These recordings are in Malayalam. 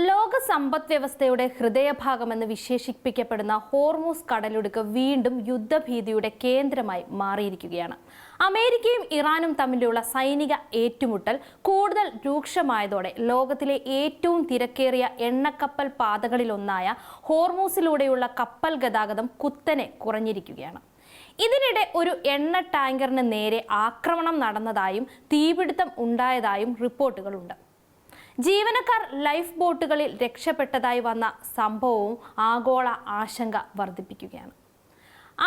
ലോക സമ്പദ് വ്യവസ്ഥയുടെ ഹൃദയഭാഗമെന്ന് വിശേഷിപ്പിക്കപ്പെടുന്ന ഹോർമൂസ് കടലിടുക്ക് വീണ്ടും യുദ്ധഭീതിയുടെ കേന്ദ്രമായി മാറിയിരിക്കുകയാണ്. അമേരിക്കയും ഇറാനും തമ്മിലുള്ള സൈനിക ഏറ്റുമുട്ടൽ കൂടുതൽ രൂക്ഷമായതോടെ ലോകത്തിലെ ഏറ്റവും തിരക്കേറിയ എണ്ണക്കപ്പൽ പാതകളിലൊന്നായ ഹോർമൂസിലൂടെയുള്ള കപ്പൽ ഗതാഗതം കുത്തനെ കുറഞ്ഞിരിക്കുകയാണ്. ഇതിനിടെ ഒരു എണ്ണ ടാങ്കറിന് നേരെ ആക്രമണം നടന്നതായും തീപിടുത്തം ഉണ്ടായതായും റിപ്പോർട്ടുകളുണ്ട്. ജീവനക്കാർ ലൈഫ് ബോട്ടുകളിൽ രക്ഷപ്പെട്ടതായി വന്ന സംഭവവും ആഗോള ആശങ്ക വർദ്ധിപ്പിക്കുകയാണ്.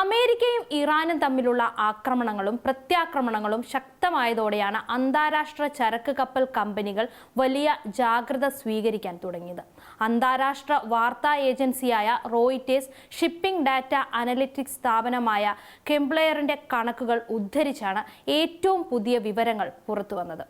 അമേരിക്കയും ഇറാനും തമ്മിലുള്ള ആക്രമണങ്ങളും പ്രത്യാക്രമണങ്ങളും ശക്തമായതോടെയാണ് അന്താരാഷ്ട്ര ചരക്ക് കപ്പൽ കമ്പനികൾ വലിയ ജാഗ്രത സ്വീകരിക്കാൻ തുടങ്ങിയത്. അന്താരാഷ്ട്ര വാർത്താ ഏജൻസിയായ റോയിറ്റേഴ്സ് ഷിപ്പിംഗ് ഡാറ്റ അനലിറ്റിക്സ് സ്ഥാപനമായ കെംപ്ലെയറിന്റെ കണക്കുകൾ ഉദ്ധരിച്ചാണ് ഏറ്റവും പുതിയ വിവരങ്ങൾ പുറത്തുവന്നത്.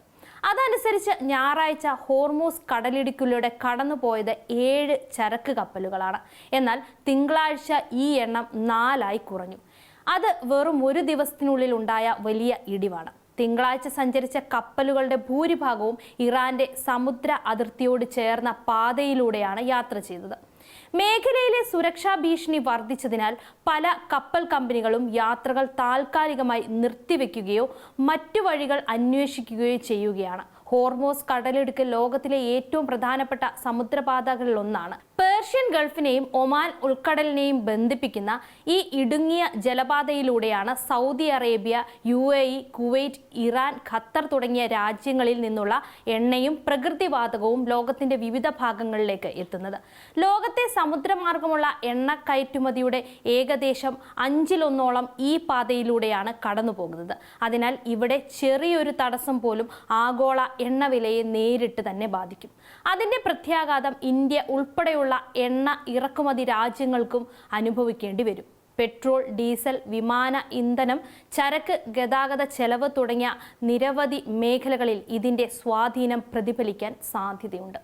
അതനുസരിച്ച് ഞായറാഴ്ച ഹോർമൂസ് കടലിടുക്കിലൂടെ കടന്നുപോയത് 7 ചരക്ക് കപ്പലുകളാണ്. എന്നാൽ തിങ്കളാഴ്ച ഈ എണ്ണം 4 കുറഞ്ഞു. അത് വെറും ഒരു ദിവസത്തിനുള്ളിൽ ഉണ്ടായ വലിയ ഇടിവാണ്. തിങ്കളാഴ്ച സഞ്ചരിച്ച കപ്പലുകളുടെ ഭൂരിഭാഗവും ഇറാന്റെ സമുദ്ര അതിർത്തിയോട് ചേർന്ന പാതയിലൂടെയാണ് യാത്ര ചെയ്തത്. മേഖലയിലെ സുരക്ഷാ ഭീഷണി വർദ്ധിച്ചതിനാൽ പല കപ്പൽ കമ്പനികളും യാത്രകൾ താൽക്കാലികമായി നിർത്തിവെക്കുകയോ മറ്റു വഴികൾ അന്വേഷിക്കുകയോ ചെയ്യുകയാണ്. ഹോർമൂസ് കടലിടുക്ക് ലോകത്തിലെ ഏറ്റവും പ്രധാനപ്പെട്ട സമുദ്രപാതകളിലൊന്നാണ്. പേർഷ്യൻ ഗൾഫിനെയും ഒമാൻ ഉൾക്കടലിനെയും ബന്ധിപ്പിക്കുന്ന ഈ ഇടുങ്ങിയ ജലപാതയിലൂടെയാണ് Saudi Arabia, UAE, Kuwait, Iran, Qatar തുടങ്ങിയ രാജ്യങ്ങളിൽ നിന്നുള്ള എണ്ണയും പ്രകൃതിവാതകവും ലോകത്തിന്റെ വിവിധ ഭാഗങ്ങളിലേക്ക് എത്തുന്നത്. ലോകത്തെ സമുദ്രമാർഗമുള്ള എണ്ണ കയറ്റുമതിയുടെ ഏകദേശം 1/5 ഈ പാതയിലൂടെയാണ് കടന്നുപോകുന്നത്. അതിനാൽ ഇവിടെ ചെറിയൊരു തടസ്സം പോലും ആഗോള എണ്ണവിലയെ നേരിട്ട് തന്നെ ബാധിക്കും. അതിന്റെ പ്രത്യാഘാതം ഇന്ത്യ ഉൾപ്പെടെയുള്ള എണ്ണ ഇറക്കുമതി രാജ്യങ്ങൾക്കും അനുഭവിക്കേണ്ടി വരും. പെട്രോൾ, ഡീസൽ, വിമാന ഇന്ധനം, ചരക്ക് ഗതാഗത ചെലവ് തുടങ്ങിയ നിരവധി മേഖലകളിൽ ഇതിന്റെ സ്വാധീനം പ്രതിഫലിക്കാൻ സാധ്യതയുണ്ട്.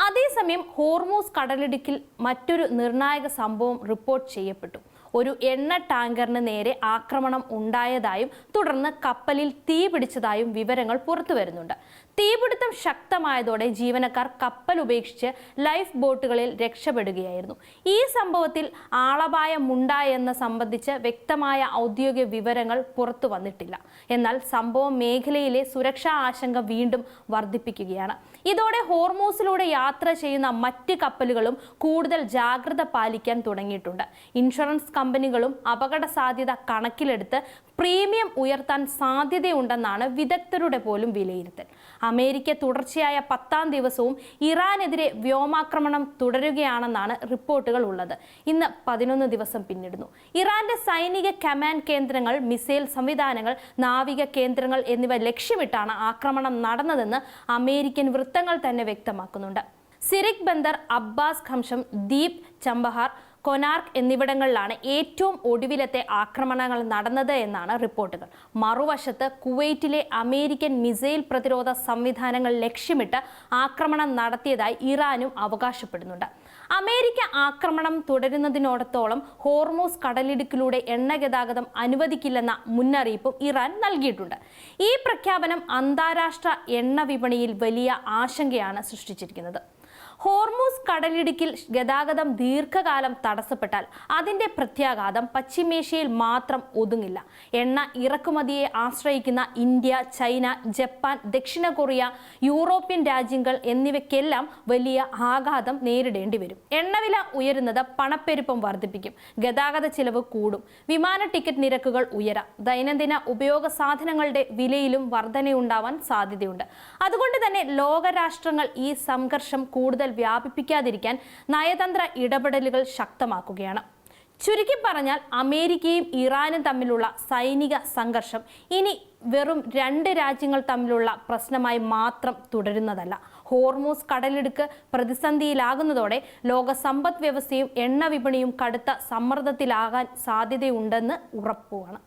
അതേസമയം ഹോർമൂസ് കടലിടുക്കിൽ മറ്റൊരു നിർണായക സംഭവം റിപ്പോർട്ട് ചെയ്യപ്പെട്ടു. ഒരു എണ്ണ ടാങ്കറിന് നേരെ ആക്രമണം ഉണ്ടായതായും തുടർന്ന് കപ്പലിൽ തീപിടിച്ചതായും വിവരങ്ങൾ പുറത്തുവരുന്നുണ്ട്. തീപിടുത്തം ശക്തമായതോടെ ജീവനക്കാർ കപ്പൽ ഉപേക്ഷിച്ച് ലൈഫ് ബോട്ടുകളിൽ രക്ഷപ്പെടുകയായിരുന്നു. ഈ സംഭവത്തിൽ ആളപായമുണ്ടായെന്ന് സംബന്ധിച്ച് വ്യക്തമായ ഔദ്യോഗിക വിവരങ്ങൾ പുറത്തു വന്നിട്ടില്ല. എന്നാൽ സംഭവം മേഖലയിലെ സുരക്ഷാ ആശങ്ക വീണ്ടും വർദ്ധിപ്പിക്കുകയാണ്. ഇതോടെ ഹോർമൂസിലൂടെ യാത്ര ചെയ്യുന്ന മറ്റ് കപ്പലുകളും കൂടുതൽ ജാഗ്രത പാലിക്കാൻ തുടങ്ങിയിട്ടുണ്ട്. ഇൻഷുറൻസ് കമ്പനികളും അപകട സാധ്യത കണക്കിലെടുത്ത് പ്രീമിയം ഉയർത്താൻ സാധ്യതയുണ്ടെന്നാണ് വിദഗ്ധരുടെ പോലും വിലയിരുത്തൽ. അമേരിക്ക തുടർച്ചയായ 10ാം ദിവസവും ഇറാനെതിരെ വ്യോമാക്രമണം തുടരുകയാണെന്നാണ് റിപ്പോർട്ടുകൾ ഉള്ളത്. ഇന്ന് 11 ദിവസം പിന്നിടുന്നു. ഇറാന്റെ സൈനിക കമാൻഡ് കേന്ദ്രങ്ങൾ, മിസൈൽ സംവിധാനങ്ങൾ, നാവിക കേന്ദ്രങ്ങൾ എന്നിവ ലക്ഷ്യമിട്ടാണ് ആക്രമണം നടന്നതെന്ന് അമേരിക്കൻ വൃത്തങ്ങൾ തന്നെ വ്യക്തമാക്കുന്നുണ്ട്. സിറിക് ബന്ദർ, അബ്ബാസ് ഖംഷം, ദീപ് ചമ്പഹാർ, കൊനാർക്ക് എന്നിവിടങ്ങളിലാണ് ഏറ്റവും ഒടുവിലത്തെ ആക്രമണങ്ങൾ നടന്നത് എന്നാണ് റിപ്പോർട്ടുകൾ. മറുവശത്ത് കുവൈറ്റിലെ അമേരിക്കൻ മിസൈൽ പ്രതിരോധ സംവിധാനങ്ങൾ ലക്ഷ്യമിട്ട് ആക്രമണം നടത്തിയതായി ഇറാനും അവകാശപ്പെടുന്നുണ്ട്. അമേരിക്ക ആക്രമണം തുടരുന്നതിനോടത്തോളം ഹോർമൂസ് കടലിടുക്കിലൂടെ എണ്ണ ഗതാഗതം അനുവദിക്കില്ലെന്ന മുന്നറിയിപ്പും ഇറാൻ നൽകിയിട്ടുണ്ട്. ഈ പ്രഖ്യാപനം അന്താരാഷ്ട്ര എണ്ണ വിപണിയിൽ വലിയ ആശങ്കയാണ് സൃഷ്ടിച്ചിരിക്കുന്നത്. ഹോർമൂസ് കടലിടുക്കിൽ ഗതാഗതം ദീർഘകാലം തടസ്സപ്പെട്ടാൽ അതിന്റെ പ്രത്യാഘാതം പശ്ചിമേഷ്യയിൽ മാത്രം ഒതുങ്ങില്ല. എണ്ണ ഇറക്കുമതിയെ ആശ്രയിക്കുന്ന ഇന്ത്യ, ചൈന, ജപ്പാൻ, ദക്ഷിണ കൊറിയ, യൂറോപ്യൻ രാജ്യങ്ങൾ എന്നിവയ്ക്കെല്ലാം വലിയ ആഘാതം നേരിടേണ്ടി വരും. എണ്ണവില ഉയരുന്നത് പണപ്പെരുപ്പം വർദ്ധിപ്പിക്കും. ഗതാഗത ചിലവ് കൂടും. വിമാന ടിക്കറ്റ് നിരക്കുകൾ ഉയരാം. ദൈനംദിന ഉപയോഗ സാധനങ്ങളുടെ വിലയിലും വർധനയുണ്ടാവാൻ സാധ്യതയുണ്ട്. അതുകൊണ്ട് തന്നെ ലോകരാഷ്ട്രങ്ങൾ ഈ സംഘർഷം കൂടുതൽ വ്യാപിപ്പിക്കാതിരിക്കാൻ നയതന്ത്ര ഇടപെടലുകൾ ശക്തമാക്കുകയാണ്. ചുരുക്കി പറഞ്ഞാൽ അമേരിക്കയും ഇറാനും തമ്മിലുള്ള സൈനിക സംഘർഷം ഇനി വെറും 2 രാജ്യങ്ങൾ തമ്മിലുള്ള പ്രശ്നമായി മാത്രം തുടരുന്നതല്ല. ഹോർമൂസ് കടലിടുക്ക് പ്രതിസന്ധിയിലാകുന്നതോടെ ലോക സമ്പദ് വ്യവസ്ഥയും എണ്ണ വിപണിയും കടുത്ത സമ്മർദ്ദത്തിലാകാൻ സാധ്യതയുണ്ടെന്ന് ഉറപ്പുമാണ്.